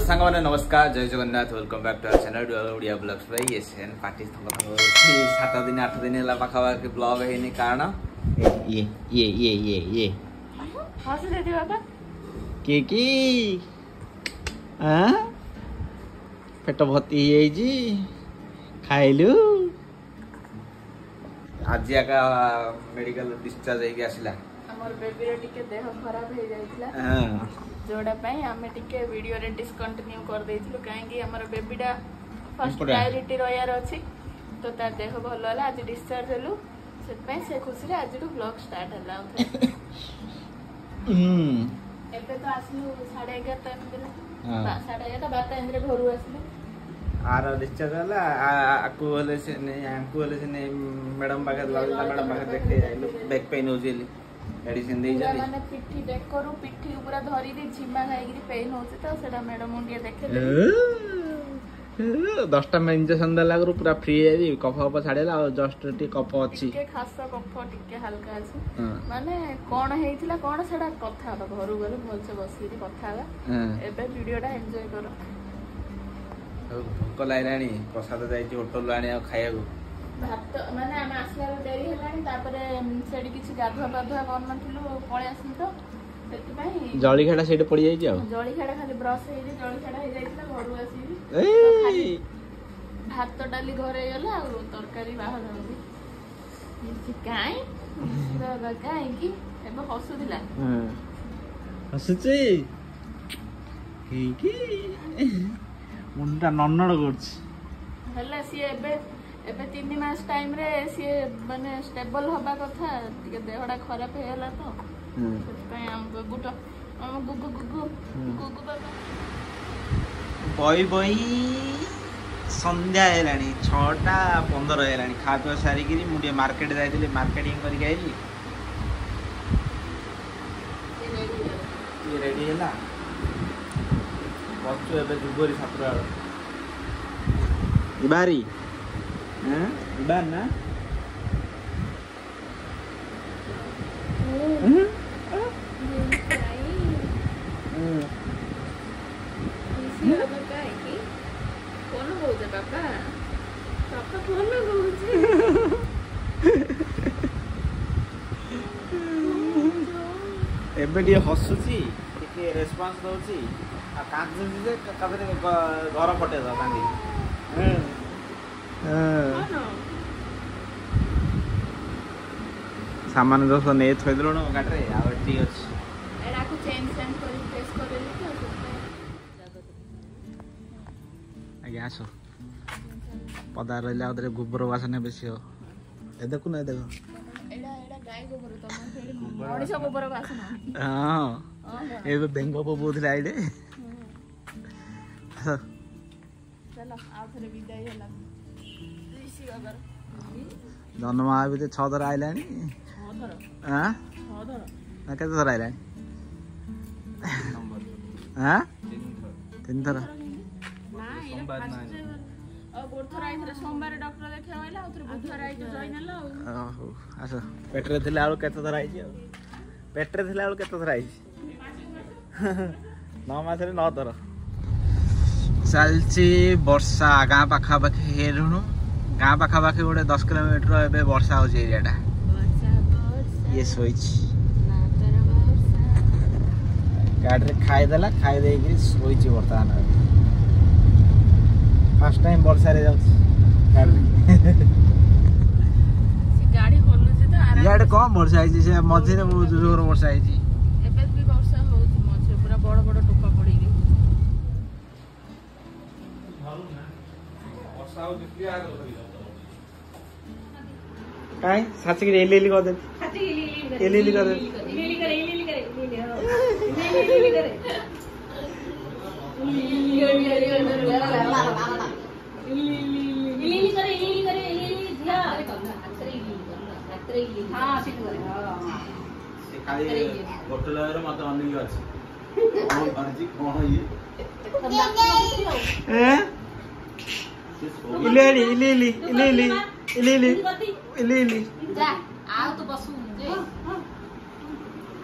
सांग मैंने नमस्कार जय Jagannath welcome back to our channel Odia blogs भाई एसएन पार्टी 7 दिन 8 दिन है पाखापाखि ब्लॉग है कारण ये हस देती बाबा की पेट भर्ती खाइलु आज आका मेडिकल डिस्चार्ज होगी आसला हमर बेबी रे टिके देह खराब हो जाइतला जोड़ा पई हमें टिके वीडियो रे डिस्कंटिन्यू कर देइथिलु काहे कि हमर बेबीडा फर्स्ट प्रायोरिटी रयार अछि तो तार देह भलो होला आज डिस्चार्ज हेलु से पई से खुशी रे आज ब्लॉग स्टार्ट हला एबे तो आसलु 11:30 टाइम दिला 11:30 12 टाइम रे घरु आसलु आर डिस्चार्ज होला आकु होले से ने मैडम बागे लाला मैडम बागे देखते आइलो बैक पेन होजेली मेडिसिन दे जाली माने पिठी बैक करू पिठी ऊपर धरी दे झिमा खाइगिरी पेन होছে तो सेटा मैडम उंडिया देखेले 10टा में इंजेक्शन देला गरु पूरा फ्री है कफ कफ छाडेला जस्ट टी कफ अछि के खास कफ टिके हल्का अछि माने कोन हेइथिला कोन सेडा कथा घरु गले मोल से बसीरी कथा एबे वीडियोटा एन्जॉय करो भूख लाइलानी प्रसाद जाइछि होटल आनी खाइबो भात माने हम आसला डेरी हेलानी तापरे सेडी किछि गाधुआ बाधुआ कोन नथिलु पळे आसली तो सेति पई जळी खेडा सेडी पड़ी जाई जाओ जळी खेडा खाली ब्रश हे जे जळी खेडा हे जाइतला घरु आसी ए भात डाली घरे गेला आ तरकारी बाहर होई काई दादा काई की एबे हसु दिला हसुची की मुंडा नन्नड़ करछ हला सी एबे 3 मास टाइम रे सी माने स्टेबल होबा कथा टिके देहडा खराब हेला तो पई हम गुगु बाबा बई संध्या हेलानी 6:15 हेलानी खा पियो सारी गिरी मुंडे मार्केट जाइतिले मार्केटिंग करी आइली ये रेडी हेला बच्चो एबे जुगोरी छात्र इबारी इबार ना एबे डी हसुची टिके रेस्पॉन्स दउची आ कांदुची जे कबरे घर पटे द कांदी सामान दोस्त ने थोइ दलो न गाडरे आ ठीक अछि एडा को चेंज करी प्रेस करेली तो आगे आसो पदार रहला उधर गोबर वासना बेसी हो ए देखु न देखो एडा गाय गोबर तो मन मणिस गोबर वासना हां ए बेंगो बोबुथला आइडे चलो आ थरे विदाई होला जन्म आबे तो 6 थर आइलानी 6 थर हां 6 थर ना केते थर आइलानी हां 3 थर ना सोमवार ना अब गोर थर आइथरे सोमवार डॉक्टर देखे आइला उथरे बुधवार आइ जॉइन हला ओहो आसो पेटरे थिले आलो केते थर आइछि पेटरे थिले आलो केते थर आइछि 9 मास रे 9 थर चलछि वर्षा गां पाखा पाखी हेरुनु गाँ पाखापाखि गोटे 10 किलोमीटर एबे वर्षा हो एरियाटा ये सोच गाड़ी खाईदेला खाई देगी सोच बर्तमान फर्स्ट टाइम वर्षा रे गाड़ी इे कम वर्षा आई से मझे बहुत जोर वर्षा आई वर्षा हो पूरा बड़ बड़ टोपा पड़ी काय साची के एली कर दे एली कर दे एली करे हां से खाली बोतल रे मत अनिल अछि अर्जी कोन ये इली जा आओ तो बसू जे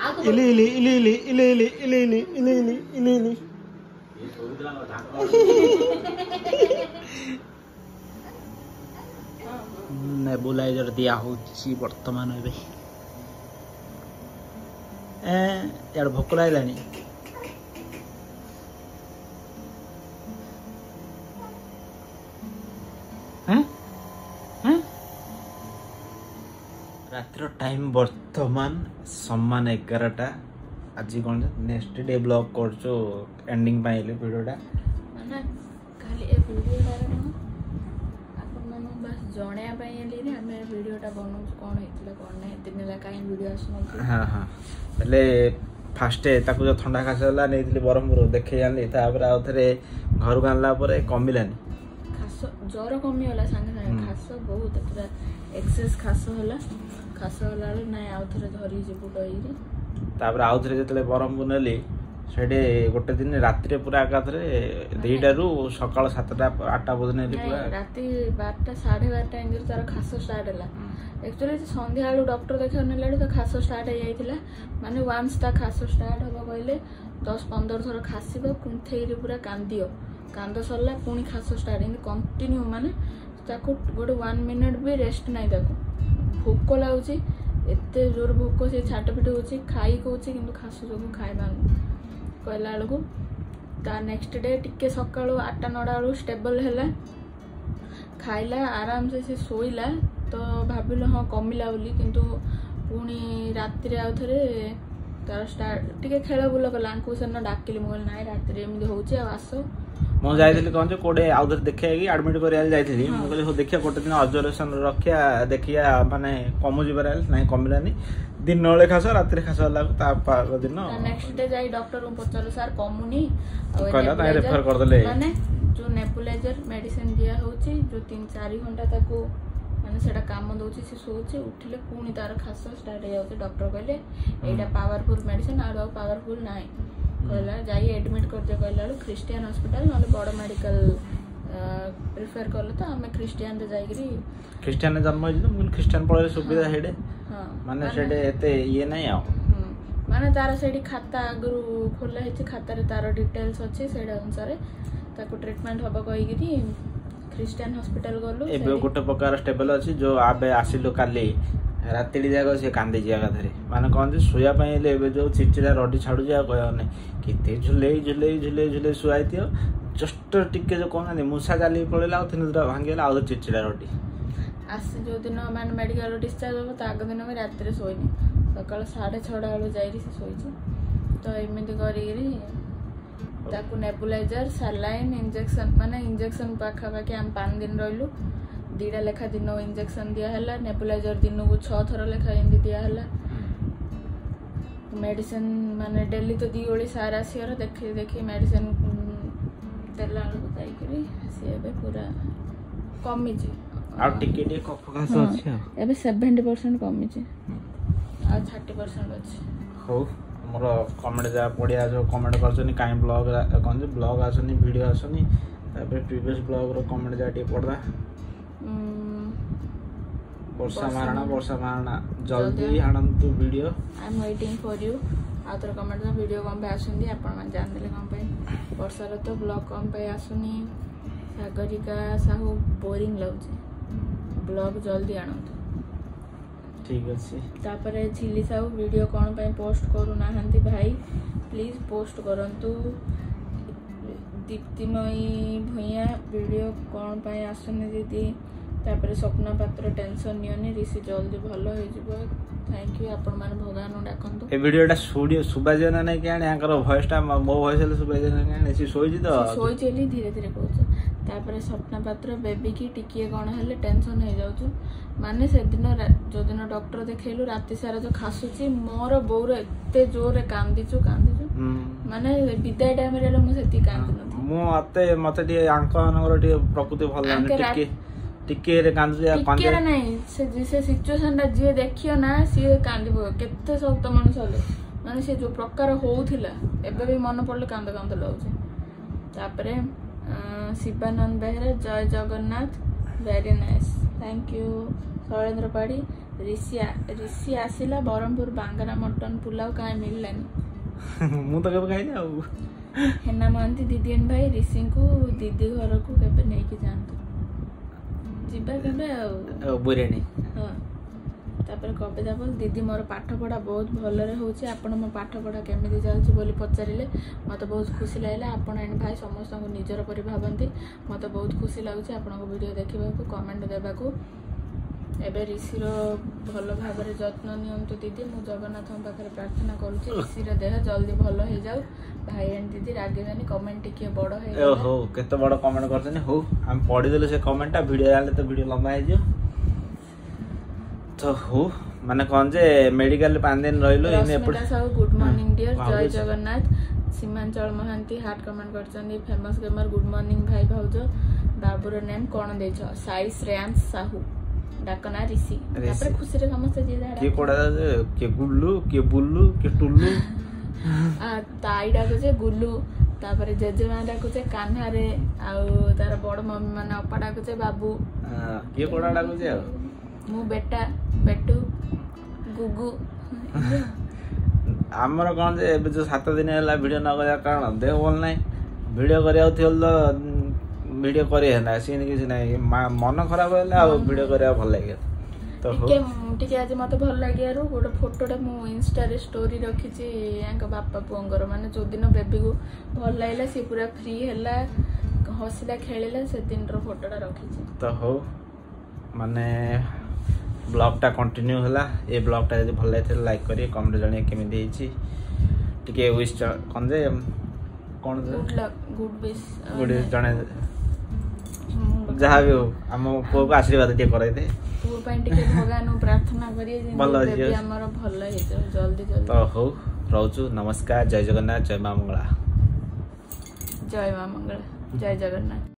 आओ तो इली नेबुलाइजर दिया होची वर्तमान एबे यार भोक लागलानी रातिर टाइम वर्तमान समान 11टा आज कौन नेक्स्ट डे ब्लॉग कर एंडिंग पाइले वीडियोटा माने खाली ए वीडियोटा बस जणिया आम वीडियोटा बनाऊ कौन होता कौन ना दिन कहीं वीडियो आस हाँ हाँ पहले फास्ट ताको जो ठंडा खास है नहीं ब्रह्मपुर देखे आनी आउ थे घर को आनला कमिलानी खास ज्वर कमीगला सांगे सांगे खास बहुत पूरा एक्सेस खास होला ना आउ थे धरी जीव कही आउ थे जो ब्रह्मपुर नेली से गोटे दिन राति पूरा एकाथरे 2टा रू सकाल 7टा 8टा बजे नेली पूरा राति 12टा 12:30 इंजर तार खास स्टार्ट है एक्चुअली संध्या बेलू डॉक्टर देखा नेला तो खास स्टार्ट हो जाइतिला माने वंस ता खास स्टार्ट होबो कहले 10-15 थर खासिबो कुंथेई पूरा कांदियो कांद सरला पुणी खास स्टार्ट इन कंटिन्यू माने ताको गोटे 1 मिनिट भी रेस्ट नहीं ताको भोक लाଗୁଛି एते जोर भोक से छाटपिट होची खाई कोची किंतु खास जो खाइबा कहला बेलू ता नेक्स्ट डे टिके सकाळो 8-9 बेलू स्टेबल हैला खाइला आराम से सोइला तो भाविल हाँ कमिला बोली किंतु पुणी राति आउ थे तार स्टार्ट टिके खेल बुल कला सेन डाकिली मुझे ना राति एमती होची आस मु जाइली कौन कोडे आउ थे देखा एडमिट करा जाइली मुझे हो देखिया गोटे दिन ऑब्जर्वेशन रखिया देखिया माने कमु जीवार ना कमिलानी दिन बेले खास राति खास दिन नेक्स्ट डे जाई डॉक्टर को पचारू सर कमुनी कहला ना रेफर कर देले माने जो नेबुलाइजर मेडिसिन दिया होची जो 3-4 घंटा ताको माने सेटा काम दोची से सोचे उठिले पुणी तार खास स्टार्ट हो जाउते डॉक्टर कहले एटा पावरफुल मेडिसिन आरो पावरफुल नाइ कहला जाई एडमिट कर दे कहला क्रिस्टियन हॉस्पिटल नले बड़ मेडिकल प्रिफर करलो तो हमें क्रिस्टियन रे जाईगिरी क्रिस्टियन ने जन्म होइलो मुन क्रिस्टियन पळे सुविधा हेडे हां माने सेडे एते ये नै आ माने तार सेडी खाता अगरु खोला हेछि खाता रे तार डिटेल्स अछि सेडा अनुसार ताको ट्रीटमेंट हबो कहिगिरी क्रिस्टियन हॉस्पिटल गलो एबे गोटे प्रकार स्टेबल अछि जो आबे आसिलो काली रातिडी जागो से कांदे जिया धरे माने कोन जे सोया पइले एबे जो चिचिड़ा रडी छाडू जा कहयो नै किते झुले झुले झुले झुले सुआइतियो जस्ट टिके जो कोन नै मुसा जाली पळेला आ थिनद्रा भांगेला आ चिचिड़ा रडी आस जो दिन मान मेडिकल डिस्चार्ज हो ताग दिन में राति रे सोइनी सकाळ 6:30 बेलू जाइरी से सोइची तो एमिति करिगिरी ताकू नेबुलाइजर सलाइन इंजेक्शन माने इंजेक्शन पाखा पाखी हम 5 दिन रहिलु 2टा लेखा दिन इंजेक्शन दिया हला नेबुलाइजर दिन को 6 थर लेखा इंदी दिया हला मेडिसिन माने डेली तो 2 ओली सारा सियर देखि मेडिसिन देला को जाई करी से बे पूरा कमी छी आ टिके कफ खास अछि एबे 70% कमी छी आ 30% अछि हो मोर कमेंट जा पड़िया जो कमेंट करछनी काई ब्लॉग कौन जे ब्लॉग आसनी वीडियो आसनी तापर प्रीवियस ब्लॉग रो कमेंट जा टी पड़दा वर्षा मारना जल्दी हाणंतु video I am waiting for you आतर कमेंट में वीडियो कम पे आसुंदी आपण मन जान देले कम पे वर्षा रो तो ब्लॉग कम पे आसुनी सागरिका साहू बोरिंग लागुची ब्लॉग जल्दी आनंतु ठीक अछि तापरे झिली साहू वीडियो कोन पे पोस्ट करू ना हंती भाई प्लीज पोस्ट करंतु दीप्तिमयी भैया वीडियो कोन पे आसुनी दीदी तापरे स्वप्न पात्र टेंशन नियनी ऋषि जल्दी भलो हो जिवो थैंक यू आपण मान भगवान डाकंतु ए वीडियोटा स्टूडियो सुबाजे ना नै केने आकर वॉइसटा मो वॉइस ले सुबाजे ना केने सी सोइजी तो सोइजेली धीरे धीरे कहछ तापरे स्वप्न पात्र बेबी की टिकिए कोन हले टेंशन हो जाउछु माने से दिन जो दिन डॉक्टर देखैलु राति सारा जो खासुची मोर बोर एते जोरे कांदिचु माने विदाय टाइम रे मु सेती कांदि न मु मते टी आंका नगर टी प्रकृति भल लानी टिके रे कांदु या टिके रे नहीं से सिचुएशन रा जे देखियो ना सी कांदिबो केते सक्त मनुष्य ले माने से जो प्रकार होउथिला एबे भी मन पड़ले कांद कांद लागुची तापरे शिवानंद बेहरा जय Jagannath very nice thank you Shailendra पाड़ी ऋषि आसिला ब्रह्मपुर बांगरा मटन पुलाव काहे मिललानी ମୁଁ ତ କେବେ ଖାଇନି ଆଉ। ହେନା ମହାନ୍ତି ଦିଦିଏନ୍ ଭାଇ ऋषि को दीदी घर को केबे नेकी जांतु जिबा केबे आ बिरयानी। हां तापर कविता बोल दीदी मोर पाठ पढ़ा बहुत भलरे होची आपण मो पाठ पढ़ा केमिति जाउची बोली पचारिले मते बहुत खुशी लागला। आपण एन भाई समस्त को निजर परि भाबंती मते बहुत खुशी लागुची आपण को वीडियो देखिबा को कमेंट देबा को। एबे ऋषि रो भलो भाबरे जत्न नियंतु दीदी मु जगन्नाथ पाखरे प्रार्थना करूची ऋषि रो देह जल्दी भलो हे जाउ। भाई एंड दीदी रागेबानी कमेंट टिके बड़ हे ओहो केते बड़ कमेंट करछनी हो हम पढि देले से कमेंटटा वीडियो आले तो वीडियो लंबा हे जियो तो हो माने कोन जे मेडिकल 5 दिन रहिलो इन एपड गुड मॉर्निंग डियर जय जगन्नाथ। सीमांचल महांती हार्ट कमेंट करछनी फेमस गेमर गुड मॉर्निंग भाई भाउजो बाबूर नेम कोन देछ साई श्रेयांश साहू डाकना ऋषि तापर खुशी रे समस्त जे जाडा के कोडा के गुल्लू के बुल्लू के टुल्लू आ ताई डाको जे गुल्लू तापर जेजेमा डाको जे कान्हा रे आ तार बड़ मम्मी माने अपा डाको जे बाबू के कोडा डाको जे मु बेटा बेटू गुगु हमर कोन जे एबे जो 7 दिन हला वीडियो न करया कारण देह बोल नै वीडियो करया थिल तो वीडियो करे है सीन किसी नहीं मन खराब है वीडियो करे भल लगे तो टिके आज मत भल लगे गोटे फोटोटा मु इंस्टा रे स्टोरी रखी बापा पुअंगर माने जो दिन बेबी को भल लागला सी पूरा फ्री हैला हसिला खेलिला से दिन रो फोटोटा रखी तो हो माने ब्लॉग टा कंटिन्यू होला ए ब्लॉग टा यदि भल लागे लाइक करिए कमेंट जणे केमिति हेची टिके विश कोन जे कोन गुड विश जणे जहाँ भी हो आम पुओ को आशीर्वाद टे कराई दे पुओ पई टिके भगवान प्रार्थना करिए जे बेबी हमर भल हे जल्दी जल्दी तो हो रहउछु। नमस्कार जय जगन्नाथ जय मां मंगला जय मां मंगला जय जगन्नाथ।